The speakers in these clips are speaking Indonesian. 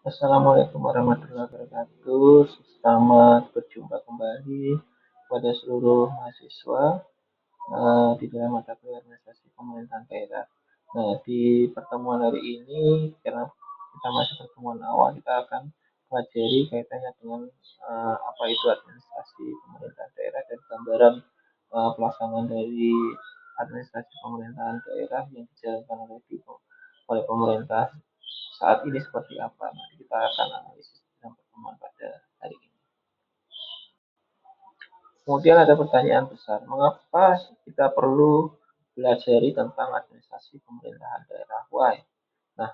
Assalamualaikum warahmatullahi wabarakatuh. Selamat berjumpa kembali pada seluruh mahasiswa di dalam mata kuliah administrasi pemerintahan daerah. Nah, di pertemuan hari ini, karena kita masih pertemuan awal, kita akan pelajari kaitannya dengan apa itu administrasi pemerintahan daerah dan gambaran pelaksanaan dari administrasi pemerintahan daerah yang dijalankan oleh pemerintah saat ini seperti apa. Nanti kita akan analisis dalam pertemuan pada hari ini. Kemudian ada pertanyaan besar, mengapa kita perlu belajar tentang administrasi pemerintahan daerah? Why? Nah,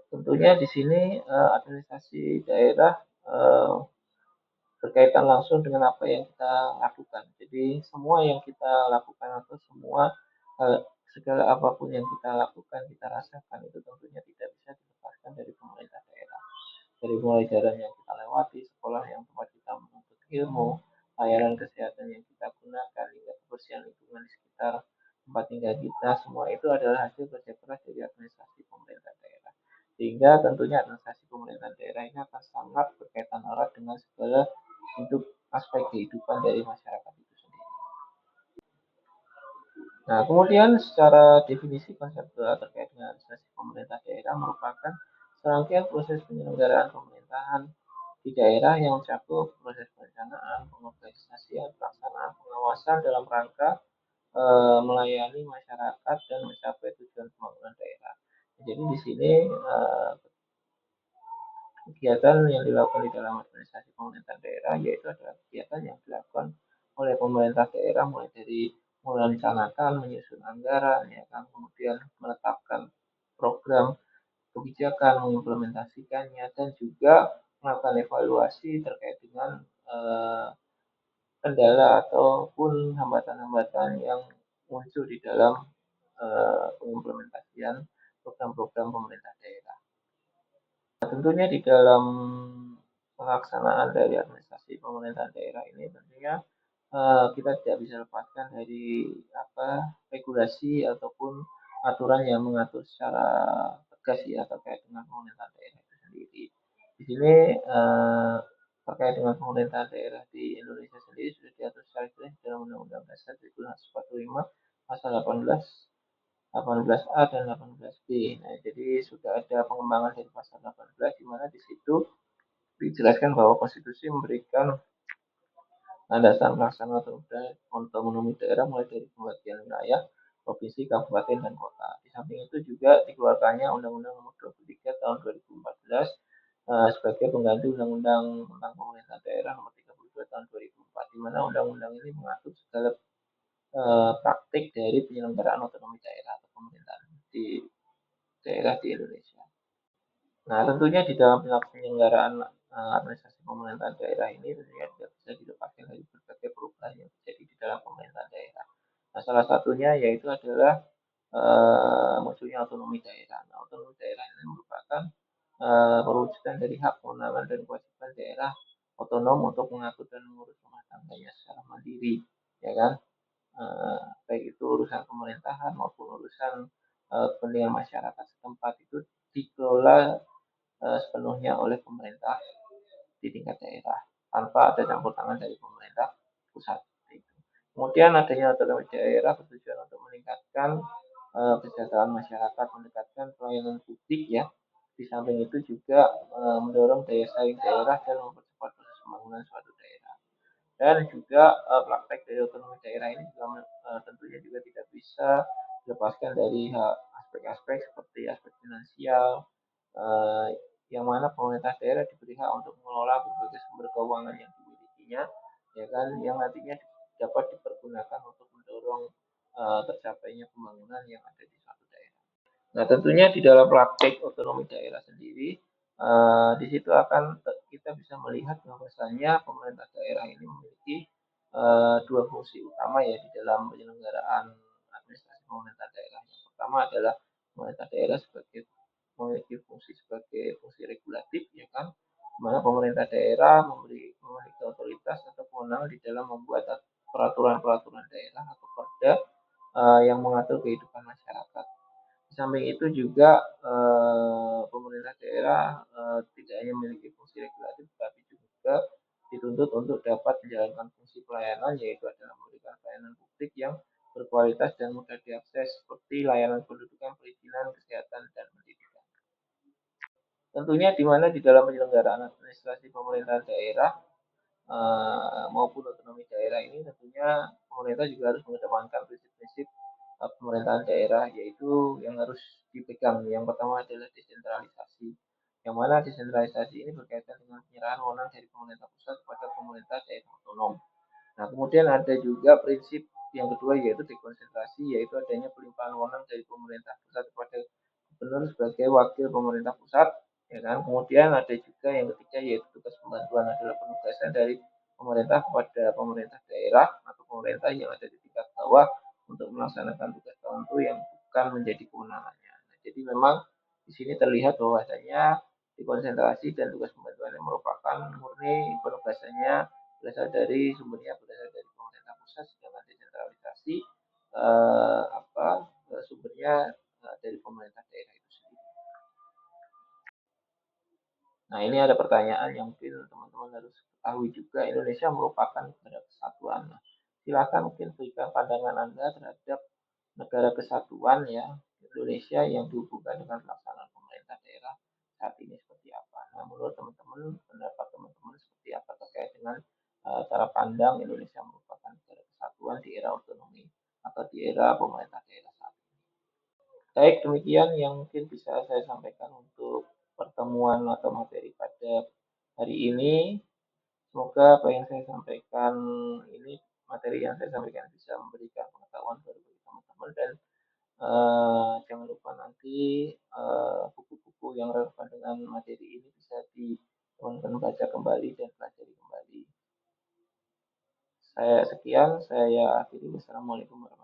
tentunya di sini administrasi daerah eh, berkaitan langsung dengan apa yang kita lakukan. Jadi semua yang kita lakukan atau semua segala apapun yang kita lakukan, kita rasakan itu tentunya tidak bisa dilepaskan dari pemerintah daerah. Dari mulai jalan yang kita lewati, sekolah yang tempat kita menuntut ilmu, layanan kesehatan yang kita gunakan, hingga kebersihan lingkungan di sekitar tempat tinggal kita, semua itu adalah hasil kerja keras dari administrasi pemerintah daerah. Sehingga tentunya administrasi pemerintahan daerah ini akan sangat berkaitan erat dengan segala bentuk aspek kehidupan dari masyarakat itu sendiri. Nah, kemudian secara definisi konseptual terkait dengan administrasi pemerintah daerah merupakan serangkaian proses penyelenggaraan pemerintahan di daerah yang mencakup proses perencanaan, pengorganisasian, pelaksanaan, pengawasan dalam rangka melayani masyarakat dan mencapai tujuan pembangunan daerah. Jadi di sini kegiatan yang dilakukan di dalam administrasi pemerintahan daerah yaitu adalah kegiatan yang dilakukan oleh pemerintah daerah mulai dari merencanakan, menyusun anggaran, ya kan, kemudian menetapkan program kebijakan, mengimplementasikannya, dan juga melakukan evaluasi terkait dengan kendala ataupun hambatan-hambatan yang muncul di dalam pengimplementasian program-program pemerintah daerah. Nah, tentunya di dalam pelaksanaan dari administrasi pemerintahan daerah ini tentunya kita tidak bisa lepaskan dari apa regulasi ataupun aturan yang mengatur secara tegas ya terkait dengan pemerintahan daerah itu sendiri. Di sini terkait dengan pemerintahan daerah di Indonesia sendiri sudah diatur secara jelas dalam Undang-Undang Dasar 1945 pasal 18 18A dan 18B. Nah, jadi sudah ada pengembangan dari pasal 18 di mana di situ dijelaskan bahwa konstitusi memberikan landasan pelaksanaan otonomi daerah mulai dari pembagian wilayah, provinsi, kabupaten, dan kota. Di samping itu juga dikeluarkannya Undang-Undang Nomor 23 Tahun 2014 sebagai pengganti Undang-Undang tentang Pemerintah Daerah Nomor 32 Tahun 2004, di mana undang-undang ini mengatur segala praktik dari penyelenggaraan otonomi daerah atau pemerintahan di daerah di Indonesia. Nah, tentunya di dalam penyelenggaraan administrasi pemerintahan daerah ini tentunya tidak bisa dilepaskan dari berbagai perubahan yang terjadi di dalam pemerintahan daerah. Nah, salah satunya yaitu adalah munculnya otonomi daerah. Nah, otonomi daerah ini merupakan perwujudan dari hak kewenangan dan kewajiban daerah otonom untuk mengatur dan mengurus rumah tangganya secara mandiri, ya kan? Baik itu urusan pemerintahan maupun urusan kepentingan masyarakat setempat itu dikelola sepenuhnya oleh pemerintah di tingkat daerah tanpa ada campur tangan dari pemerintah pusat. Kemudian adanya otonomi daerah bertujuan untuk meningkatkan kesejahteraan masyarakat, meningkatkan pelayanan publik ya. Di samping itu juga mendorong daya saing daerah dan mempercepat proses pembangunan suatu daerah. Dan juga praktek dari otonomi daerah ini juga tentunya juga tidak bisa dilepaskan dari aspek-aspek seperti aspek finansial, eh, yang mana pemerintah daerah diberi hak untuk mengelola berbagai sumber keuangan yang dimilikinya, ya kan, yang nantinya dapat dipergunakan untuk mendorong tercapainya pembangunan yang ada di suatu daerah. Nah, tentunya di dalam praktik otonomi daerah sendiri, di situ akan kita bisa melihat bahwasannya pemerintah daerah ini memiliki dua fungsi utama ya di dalam penyelenggaraan administrasi pemerintah daerah. Yang pertama adalah pemerintah daerah sebagai memiliki fungsi sebagai fungsi regulatif, ya kan, di mana pemerintah daerah memiliki otoritas atau kewenangan di dalam membuat peraturan-peraturan daerah atau perda yang mengatur kehidupan masyarakat. Di Di samping itu juga pemerintah daerah tidak hanya memiliki fungsi regulatif, tetapi juga dituntut untuk dapat menjalankan fungsi pelayanan, yaitu adalah memberikan pelayanan publik yang berkualitas dan mudah diakses, seperti layanan pendidikan, perizinan, kesehatan, dan pendidikan. Tentunya di mana di dalam penyelenggaraan administrasi pemerintahan daerah maupun otonomi daerah ini tentunya pemerintah juga harus mengedepankan prinsip-prinsip pemerintahan daerah, yaitu yang harus dipegang. Yang pertama adalah desentralisasi. Yang mana desentralisasi ini berkaitan dengan penyerahan wewenang dari pemerintah pusat kepada pemerintah daerah otonom. Nah, kemudian ada juga prinsip yang kedua yaitu dekonsentrasi, yaitu adanya pelimpahan wewenang dari pemerintah pusat kepada gubernur sebagai wakil pemerintah pusat, ya kan. Kemudian ada juga yang ketiga yaitu tugas pembantuan, adalah penugasan dari pemerintah kepada pemerintah daerah atau pemerintah yang ada di tingkat bawah untuk melaksanakan tugas tertentu yang bukan menjadi kewenangannya. Nah, jadi memang di sini terlihat bahwasanya dikonsentrasi dan tugas pembantuan yang merupakan murni penugasannya berasal dari pemerintah pusat, sedangkan desentralisasi sumbernya dari pemerintah daerah itu sendiri. Nah, ini ada pertanyaan yang mungkin teman-teman harus ketahui juga, Indonesia merupakan negara kesatuan. Nah, silakan mungkin berikan pandangan Anda terhadap negara kesatuan ya Indonesia yang dihubungkan dengan pelaksanaan pemerintah daerah saat ini seperti apa. Nah, menurut teman-teman, pendapat teman-teman seperti apa terkait dengan cara pandang Indonesia merupakan negara kesatuan di era otonomi atau di era pemerintah daerah saat ini. Baik, demikian yang mungkin bisa saya sampaikan untuk pertemuan atau materi pada hari ini. Semoga apa yang saya sampaikan ini, materi yang saya sampaikan bisa memberikan pengetahuan baru bagi teman-teman, dan jangan lupa nanti buku-buku yang relevan dengan materi ini bisa teman-teman baca kembali dan pelajari kembali. Saya sekian, saya akhiri. Wassalamualaikum warahmatullahi wabarakatuh.